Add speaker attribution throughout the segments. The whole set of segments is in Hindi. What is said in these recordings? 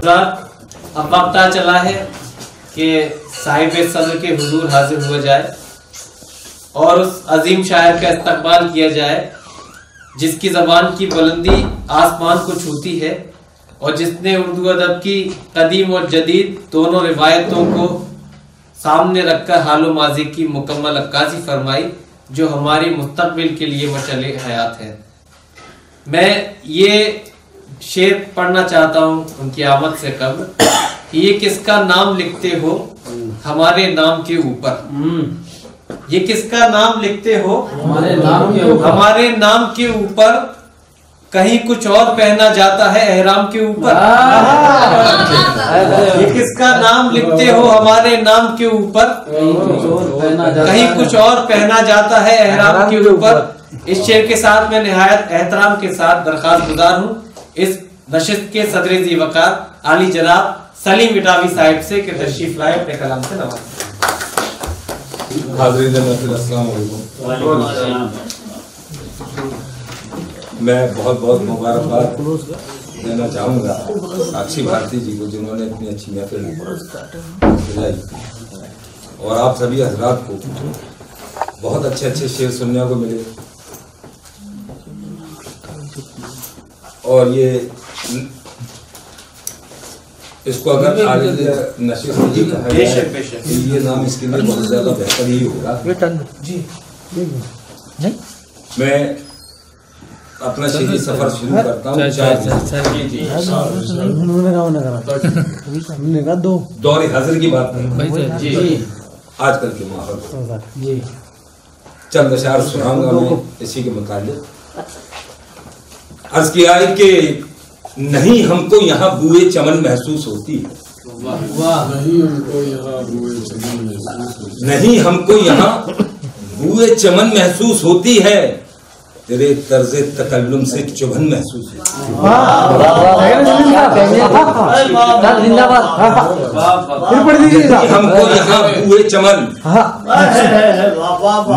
Speaker 1: हज़रात, अब वक्त आ चला है कि साहिब सदर के हुजूर हाजिर हुआ जाए और उस अजीम शायर का इस्तकबाल किया जाए जिसकी ज़बान की बुलंदी आसमान को छूती है और जिसने उर्दू अदब की कदीम और जदीद दोनों रिवायतों को सामने रखकर हालो माजी की मुकम्मल अक्कासी फरमाई, जो हमारी मुस्तकबिल के लिए मशअले हयात है। मैं ये शेर पढ़ना चाहता हूँ उनकी आमद से कबल कि ये किसका नाम लिखते हो हमारे नाम के ऊपर, ये किसका नाम लिखते हो हमारे नाम के ऊपर, हमारे नाम के ऊपर कहीं कुछ और पहना जाता है एहराम के ऊपर। ये किसका नाम लिखते हो हमारे नाम के ऊपर, कहीं कुछ और पहना जाता है एहराम के ऊपर। इस शेर के साथ मैं निहायत एहतराम के साथ दरख्वास्त गुजार हूँ इस नशिस्त के सदर ज़ी वक़ार आली जनाब सलीम इटावी साहिब से कि तशरीफ लाए अपने कलाम से नवाज़ें।
Speaker 2: मैं बहुत बहुत मुबारकबाद देना चाहूँगा साक्षी भारती जी को जिन्होंने इतनी अच्छी महफिल सजाई और आप सभी हजरात को बहुत अच्छे अच्छे शेर सुनने को मिले। और ये इसको अगर आगे नशीद जी कहा जाए ये नाम इसके लिए बहुत ज्यादा बेहतर ही होगा। मैं अपना शेरी सफर शुरू करता हूँ। दौर हाजिर की बात करें आजकल के माहौल चंद अशार सुनाऊंगा मैं इसी के मुताबिक। अर्ज किया है कि नहीं हमको यहाँ बुए चमन महसूस होती है, नहीं हमको यहाँ बुए चमन महसूस होती है, तेरे तर्ज़े तकल्लुम से चुभन महसूस होती है। हमको यहाँ बुए चमन,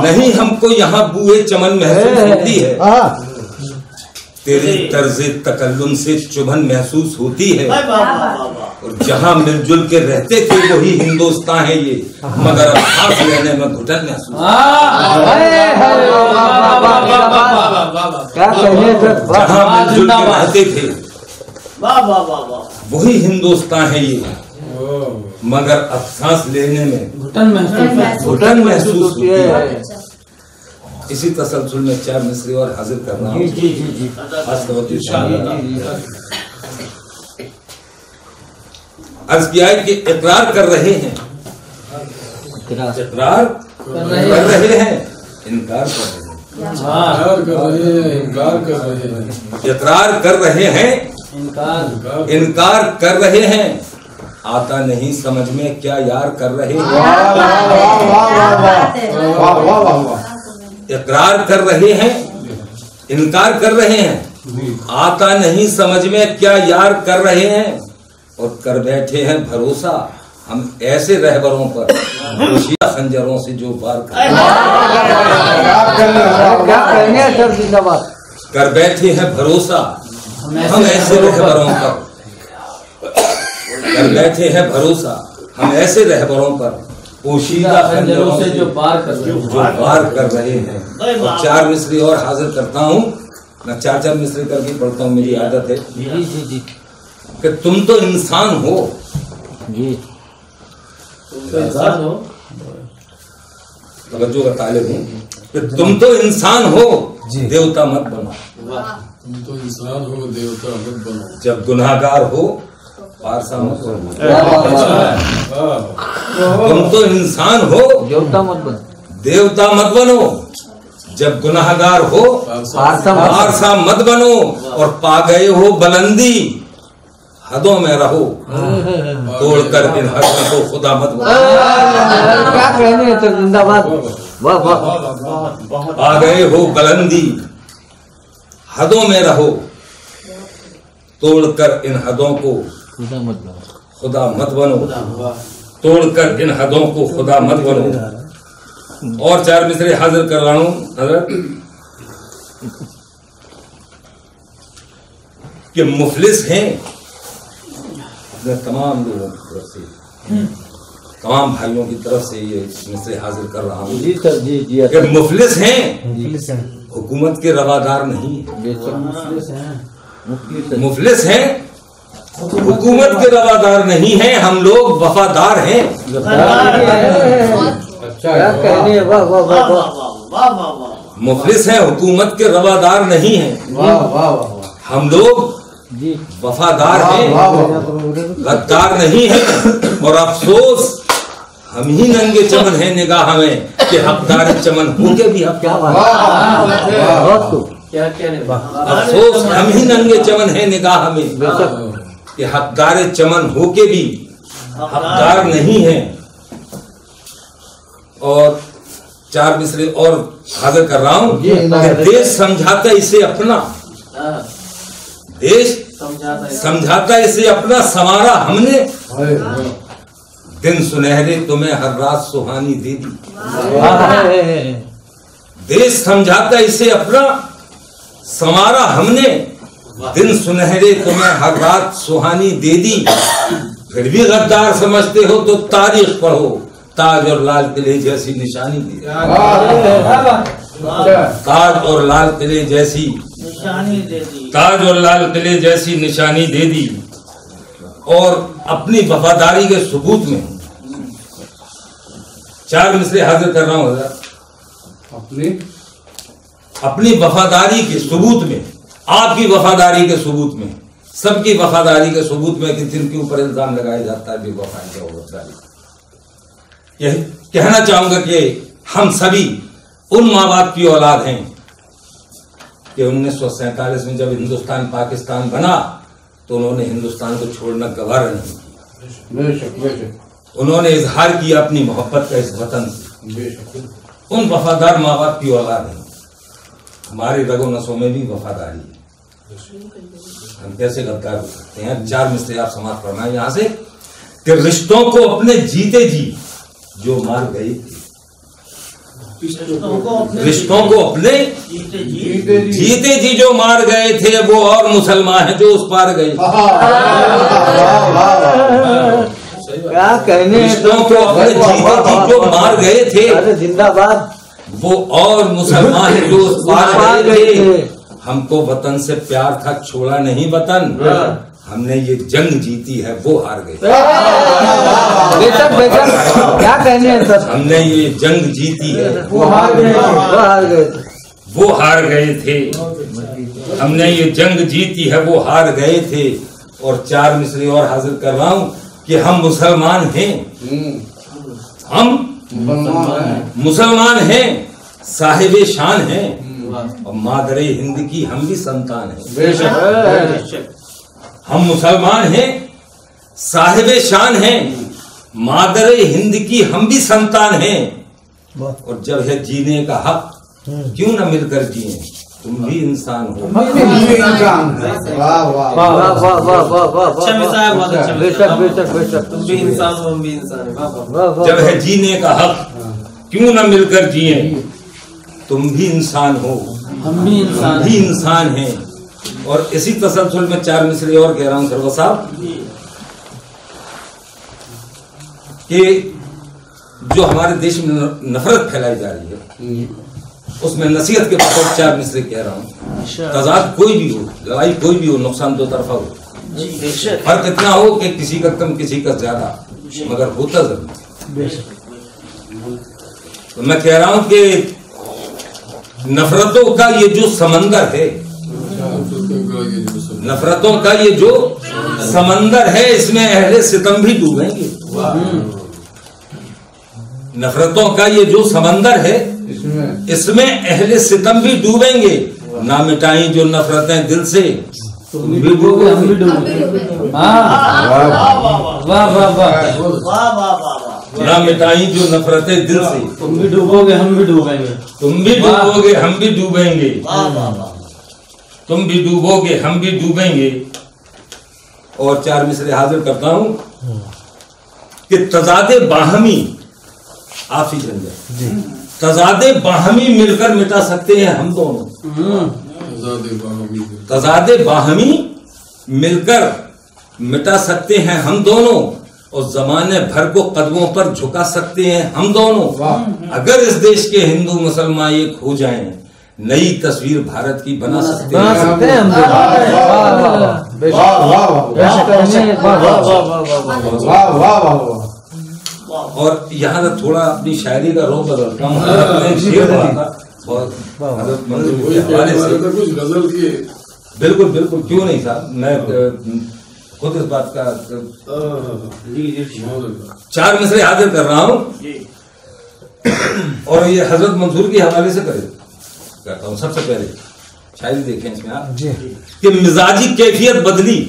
Speaker 2: नहीं हमको यहाँ बुए चमन महसूस होती है, तेरे तर्ज़े तकल्लुम से चुभन महसूस होती है। और जहाँ मिलजुल के रहते थे वही हिंदुस्तान है ये, मगर अब सांस लेने में घुटन महसूस। जहाँ मिलजुल के रहते थे वही हिंदुस्तान है ये, मगर अब सांस लेने में घुटन महसूस होती है। इसी तसलसल में 4 मिसरे और हाजिर करना हूँ। अर्ज किया है कि इकरार कर रहे हैं, इकरार कर रहे हैं, इनकार कर रहे हैं, इकरार कर रहे हैं, इनकार कर रहे हैं, आता नहीं समझ में क्या यार कर रहे हैं। इकरार कर रहे हैं, इनकार कर रहे हैं, आता नहीं समझ में क्या यार कर रहे हैं, और कर बैठे हैं भरोसा हम ऐसे रहबरों पर खंजरों से जो पार कर बैठे हैं भरोसा हम ऐसे रहबरों पर, कर बैठे हैं भरोसा हम ऐसे रहबरों पर, पोशीदा खंजरों से जो पार कर रहे हैं। और 4 मिसरे और हाजिर करता हूँ, मैं 4 मिसरे करके पढ़ता हूँ, मेरी आदत है कि तुम तो इंसान हो जी, इंसान हो, तवज्जो का तालिब हूँ कि तुम तो इंसान हो देवता मत बनो,
Speaker 3: तुम तो इंसान हो देवता मत बनो, जब
Speaker 2: गुनाहगार हो पारसा मत बनो। तुम तो इंसान हो देवता मत बनो, जब गुनाहगार हो पारसा मत बनो, और पा गए हो बुलंदी हदों में रहो, तोड़कर इन हदों को खुदा मत बनो। क्या कहने तो जिंदाबाद, पा गए हो बुलंदी हदों में रहो, तोड़कर इन हदों को खुदा मत बनो, तोड़कर इन हदों को खुदा मत बनो। और 4 मिसरे हाजिर कर रहा हूं हजरत कि मुफलिस हैं अपने तमाम लोगों की तरफ से, तमाम भाइयों की तरफ से ये मिसरे हाजिर कर रहा हूँ।
Speaker 4: जी सर, जी जी
Speaker 2: कि मुफलिस हैं, हुकूमत के रवादार नहीं है। मुफलिस हैं, हुकूमत के रवादार नहीं हैं, हम लोग वफादार हैं।
Speaker 4: क्या कहने, वाह वाह वाह वाह,
Speaker 2: मुफलिस हैं, हुकूमत के रवादार नहीं हैं, हम लोग
Speaker 4: जी
Speaker 2: वफादार हैं, गद्दार नहीं हैं। और अफसोस हम ही नंगे चमन हैं निगाह में कि हकदार चमन होके भी हम क्या अफसोस हम ही नंगे चमन हैं निगाह में कि हकदार चमन होके भी हकदार नहीं है। और 4 मिसरे और हाजिर कर रहा हूँ कि देश समझाता इसे अपना, देश समझाता इसे अपना, संवारा हमने दिन सुनहरे तुम्हें हर रात सुहानी दे दी। देश समझाता इसे अपना, संवारा हमने दिन सुनहरे तुम्हें हर रात सुहानी दे दी। फिर भी गद्दार समझते हो तो तारीख पढ़ो, ताज और लाल किले जैसी निशानी दे दी। ताज और लाल किले जैसी ताज और लाल किले जैसी निशानी दे दी। और अपनी वफादारी के सबूत में 4 मिसरे हाजिर कर रहा हूं। अपनी वफादारी के सबूत में, आपकी वफादारी के सबूत में, सबकी वफादारी के सबूत में कि जिनके ऊपर इल्जाम लगाया जाता है बेवफाई का वफादारी, कहना चाहूंगा कि हम सभी उन माँ बाप की औलाद हैं कि 1947 में जब हिंदुस्तान पाकिस्तान बना तो उन्होंने हिंदुस्तान को छोड़ना गवारा नहीं, उन्होंने इजहार किया अपनी मोहब्बत का इस वतन से। उन वफादार माँ बाप की औलाद है। हमारी रगो नसों में भी वफादारी है, हम कैसे गद्दार हो सकते हैं। 4 मिसरे आप समाप्त फरमाए यहां से कि रिश्तों को अपने जीते जी जो मार गए थे, रिश्तों को अपने जीते जी जो मार गए थे वो और मुसलमान हैं जो उस पार गए।
Speaker 4: क्या कहने,
Speaker 2: रिश्तों को अपने जीते जी जो मार गए थे
Speaker 4: जिंदाबाद,
Speaker 2: वो और मुसलमान हैं जो उस पार गए थे। हमको वतन से प्यार था, छोड़ा नहीं वतन, हमने ये जंग जीती है वो हार गए।
Speaker 4: बेशक बेशक, क्या कहने हैं सर,
Speaker 2: हमने ये जंग जीती है
Speaker 4: वो हार गए,
Speaker 2: वो हार गए थे। हमने ये जंग जीती है वो हार गए थे। और 4 मिसरे और हाजिर कर रहा हूं कि हम मुसलमान हैं, हम मुसलमान हैं, साहिबे शान हैं और मादरे हिंद की हम भी संतान हैं। हम मुसलमान हैं, साहिबे शान हैं, मादरे हिंद की हम भी संतान हैं। और जब है जीने का हक क्यों न मिलकर जिए, तुम भी इंसान हो।
Speaker 4: बेशक बेशक बेशक,
Speaker 1: तुम भी इंसान हो, हम भी इंसान हैं।
Speaker 2: जब है जीने का हक क्यों न मिलकर जिए, तुम भी इंसान हो,
Speaker 1: हम भी
Speaker 2: इंसान हैं। और इसी तसलसल में 4 मिसरे और कह रहा हूं सरवर साहब कि जो हमारे देश में नफरत फैलाई जा रही है उसमें नसीहत के बतौर 4 मिसरे कह रहा हूं। तजाद कोई भी हो, लड़ाई कोई भी हो, नुकसान दो तरफा हो, फर्क इतना हो कि किसी का कम किसी का ज्यादा, मगर होता जरूर। तो मैं कह रहा हूं कि नफरतों का ये जो समंदर है, नफरतों का ये जो समंदर है, इसमें अहले सितम भी डूबेंगे। नफरतों का ये जो समंदर है, इसमें अहले सितम भी डूबेंगे। ना मिटाई जो नफरतें दिल से, तुम भी डूबोगे हम भी डूबेंगे। ना मिटाई जो नफरतें दिल से,
Speaker 1: तुम भी डूबोगे हम भी डूबेंगे।
Speaker 2: तुम भी डूबोगे हम भी डूबेंगे। तुम भी डूबोगे हम भी डूबेंगे। और 4 मिसरे हाजिर करता हूं कि तजादे बाहमी, आप ही समझे, तजादे बाहमी मिलकर मिटा सकते हैं हम दोनों। तजादे बाहमी मिलकर मिटा सकते हैं हम दोनों और जमाने भर को कदमों पर झुका सकते हैं हम दोनों। अगर इस देश के हिंदू मुसलमान एक हो जाएं, नई तस्वीर भारत की बना सकते हैं हम और यहाँ से थोड़ा अपनी शायरी का रोक बदलता हूँ। अपने शेर पढ़ा था बहुत हज़रत मंसूर के हवाले से।
Speaker 3: कुछ गजल की
Speaker 2: बिल्कुल बिल्कुल, क्यों नहीं साहब, मैं खुद इस बात का 4 मिसरे हाजिर कर रहा हूँ और ये हजरत मंसूर के हवाले से करता हूँ। सबसे पहले शायरी देखें इसमें आप कि मिजाजी कैफियत बदली,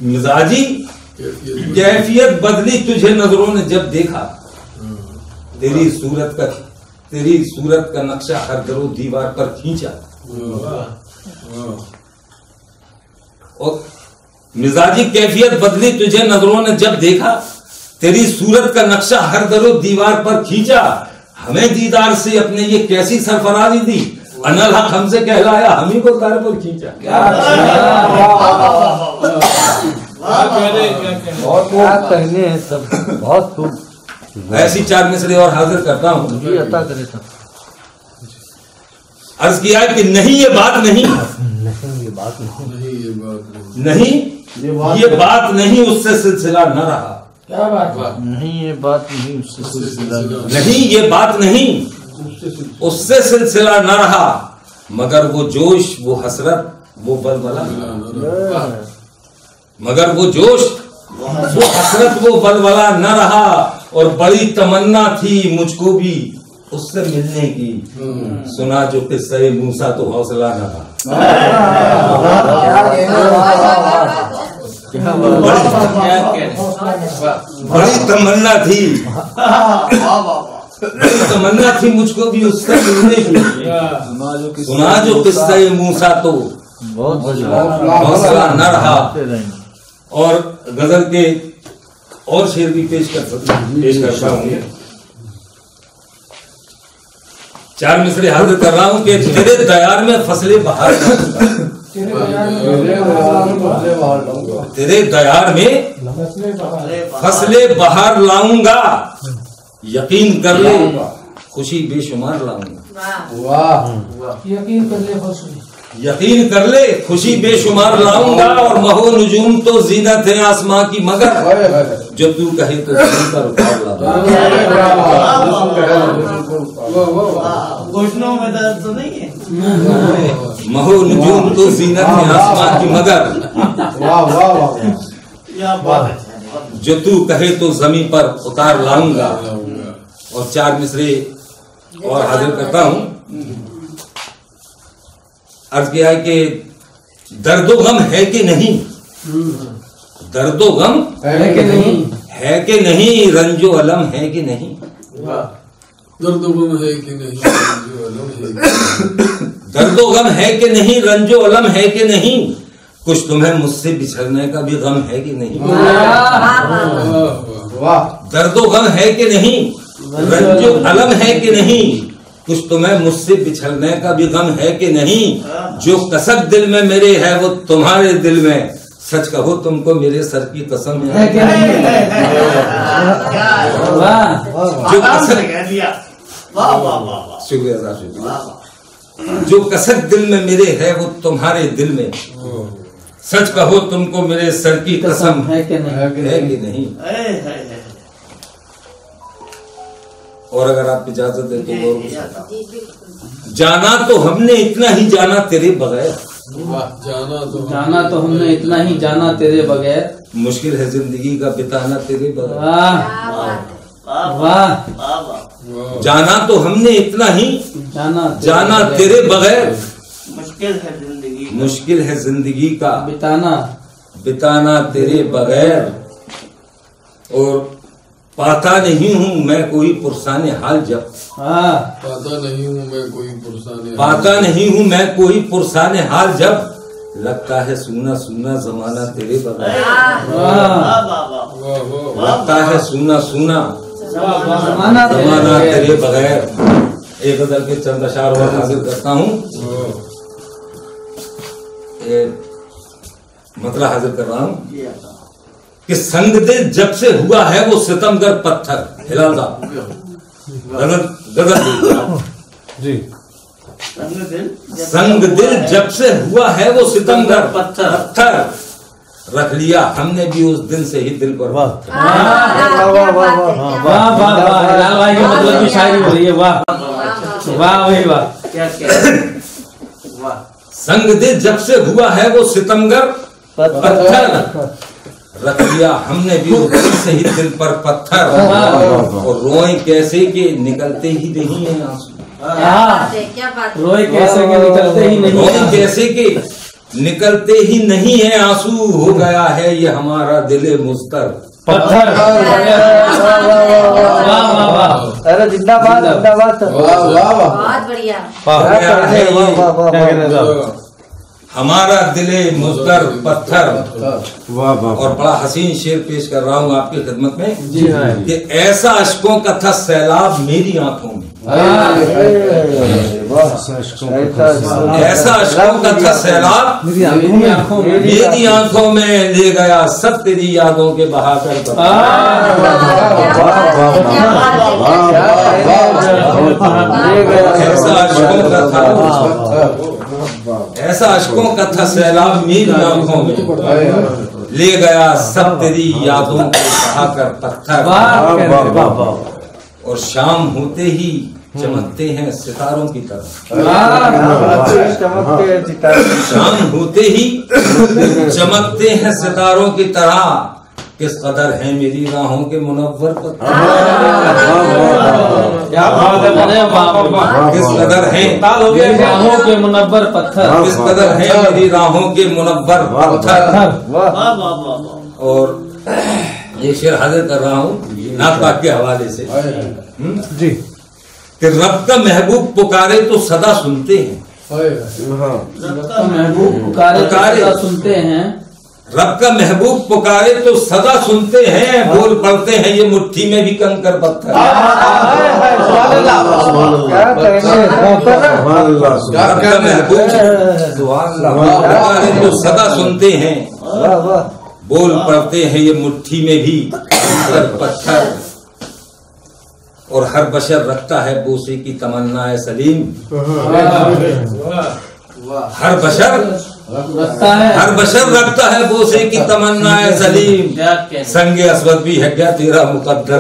Speaker 2: मिजाजी कैफियत बदली तुझे नजरों ने जब देखा, तेरी सूरत का नक्शा हर दरो दीवार पर खींचा। और मिजाजी कैफियत बदली तुझे नजरों ने जब देखा, तेरी सूरत का नक्शा हर दरो दीवार पर खींचा। हमें दीदार से अपने ये कैसी सरफराजी दी, अनल हक हमसे कहलाया हम ही को दर पर खींचा।
Speaker 4: क्या कहने हैं सब, बहुत खूब।
Speaker 2: ऐसी 4 मिसरे और हाजिर करता हूँ।
Speaker 4: जी अता करे सब।
Speaker 2: अर्ज किया कि नहीं ये बात नहीं,
Speaker 4: नहीं ये बात नहीं,
Speaker 2: नहीं ये बात नहीं उससे सिलसिला न रहा।
Speaker 3: क्या बात?
Speaker 4: नहीं ये बात नहीं उससे सिलसिला
Speaker 2: नहीं ये बात नहीं उससे सिलसिला न रहा, मगर वो जोश वो हसरत वो बलबला, मगर वो जोश वो हसरत वो बलबला न रहा। और बड़ी तमन्ना थी मुझको भी उससे मिलने की, सुना जो किस्से मूसा तो हौसला न रहा। बड़ी तमन्ना थी, तमन्ना थी मुझको भी उससे मिलने की, सुना जो किस्से मूसा तो हौसला न रहा। और गजल के और शेर भी पेश करता हूँ। 4 मिसरे हाजिर कर रहा हूँ कि तेरे दयार में फसले बहार, तेरे दयार में फसले बहार लाऊंगा, यकीन कर ले खुशी बेशुमार लाऊंगा।
Speaker 3: वाह, यकीन कर ले खुशी,
Speaker 2: यकीन कर ले खुशी बेशुमार लाऊंगा। और महो नजूम तो जीनत है आसमां की, मगर जो तू कहे तो जमीन पर उतार लाऊंगा।
Speaker 1: घुटनों में दर्द तो नहीं है।
Speaker 2: महो नजूम तो जीनत है आसमां की, मगर जो तू कहे तो जमीन पर उतार लाऊंगा। और 4 मिसरे और हाजिर करता हूँ। अर्ज किया है कि दर्दो गम है कि नहीं, दर्दो गम
Speaker 4: है कि नहीं,
Speaker 2: है कि नहीं, रंजो अलम है कि नहीं,
Speaker 3: दर्दो गम है कि नहीं,
Speaker 2: दर्दो गम है कि नहीं, रंजो अलम है कि नहीं, कुछ तुम्हें मुझसे बिछड़ने का भी गम है कि नहीं। दर्दो गम है कि नहीं, रंजो अलम है कि नहीं, कुछ तुम्हें मुझसे बिछड़ने का भी गम है कि नहीं। जो कसक दिल में मेरे है वो तुम्हारे दिल में, सच कहो तुमको मेरे सर की कसम है। जो कसक, शुक्रिया साहब, शुक्रिया। जो कसक दिल में मेरे है वो तुम्हारे दिल में, सच कहो तुमको मेरे सर की कसम
Speaker 4: है कि नहीं,
Speaker 2: है कि नहीं। और अगर आप इजाजत दे तो जाना तो हमने इतना ही जाना तेरे बगैर,
Speaker 4: जाना तो हमने इतना ही जाना तेरे बगैर,
Speaker 2: मुश्किल है जिंदगी का बिताना तेरे बगैर।
Speaker 4: वाह
Speaker 2: जाना तो हमने इतना ही जाना तेरे बगैर, मुश्किल है जिंदगी का बिताना तेरे बगैर। और पाता नहीं हूँ मैं कोई पुरसाने हाल जब,
Speaker 3: पाता नहीं हूँ मैं कोई पुरसाने,
Speaker 2: पाता नहीं हूँ मैं कोई पुरसाने हाल जब, लगता है सुना सुना जमाना तेरे बगैर, लगता है सुना सुना जमाना तेरे बगैर। एक गजल के चंद अशार और हाजिर करता हूँ। मतलब हाजिर कर रहा हूं कि संग दिल जब से हुआ है वो सितमगर पत्थर। हिलाल साहब गजल
Speaker 1: जी।
Speaker 2: संग दिल जब से हुआ है वो सितमगर पत्थर, रख लिया हमने भी उस दिन से ही दिल पर।
Speaker 4: वाह वाह वाह, हिलाल भाई के मतलब की शायरी हो रही है। वाह वाह भाई वाह,
Speaker 1: क्या वाह।
Speaker 2: संग दिल जब से हुआ है वो सितमगर पत्थर, रख लिया हमने भी उस दिन से ही दिल पर पत्थर। और रोए कैसे के निकलते ही नहीं है आंसू।
Speaker 5: क्या बात है।
Speaker 4: रोए कैसे के निकलते ही नहीं
Speaker 2: रोए
Speaker 4: है।
Speaker 2: कैसे के निकलते ही नहीं है आंसू, हो गया है ये हमारा दिले मुस्तर
Speaker 4: पत्थर। वाह वाह वाह,
Speaker 6: अरे जिंदाबाद जिंदाबाद।
Speaker 5: बहुत बढ़िया।
Speaker 2: हो गया है ये हमारा दिले मुस्तर पत्थर। और बड़ा हसीन शेर पेश कर रहा हूँ आपकी खिदमत में
Speaker 4: जी हाँ।
Speaker 2: कि ऐसा अश्कों का था सैलाब मेरी आंखों में, ऐसा अश्कों का था सैलाब
Speaker 4: मेरी आंखों में,
Speaker 2: मेरी आंखों में ले गया सब तेरी यादों के बहाकर। ऐसा अश्कों का था, ऐसा अश्कों का था सैलाब मेरी आंखों में, ले गया सब तेरी यादों को बहाकर पत्थर। और शाम होते ही चमकते हैं सितारों की तरह, शाम होते ही चमकते हैं सितारों की तरह, किस कदर है मेरी राहों के मुनव्वर पत्थर। किस कदर है
Speaker 4: मेरी राहों के मुनव्वर पत्थर,
Speaker 2: किस कदर है मेरी राहों के मुनव्वर पत्थर। और ये शेर हाजिर कर रहा हूँ नात पाक के हवाले से
Speaker 1: जी।
Speaker 2: कि रब का महबूब पुकारे तो सदा सुनते हैं,
Speaker 4: महबूब पुकारे तो सदा सुनते हैं,
Speaker 2: रब का महबूब पुकारे तो सदा सुनते हैं, बोल पड़ते हैं ये मुट्ठी में भी कंकर पत्थर। रब का महबूब पुकारे तो सदा सुनते हैं, बोल पड़ते हैं ये मुट्ठी में भी कंकर पत्थर। और हर बशर रखता है बोसे की तमन्ना है सलीम, हर बशर
Speaker 4: रखता है,
Speaker 2: हर बशर रखता है बोसे की तमन्ना है सलीम, संगे अस्वद भी है क्या तेरा मुकद्दर।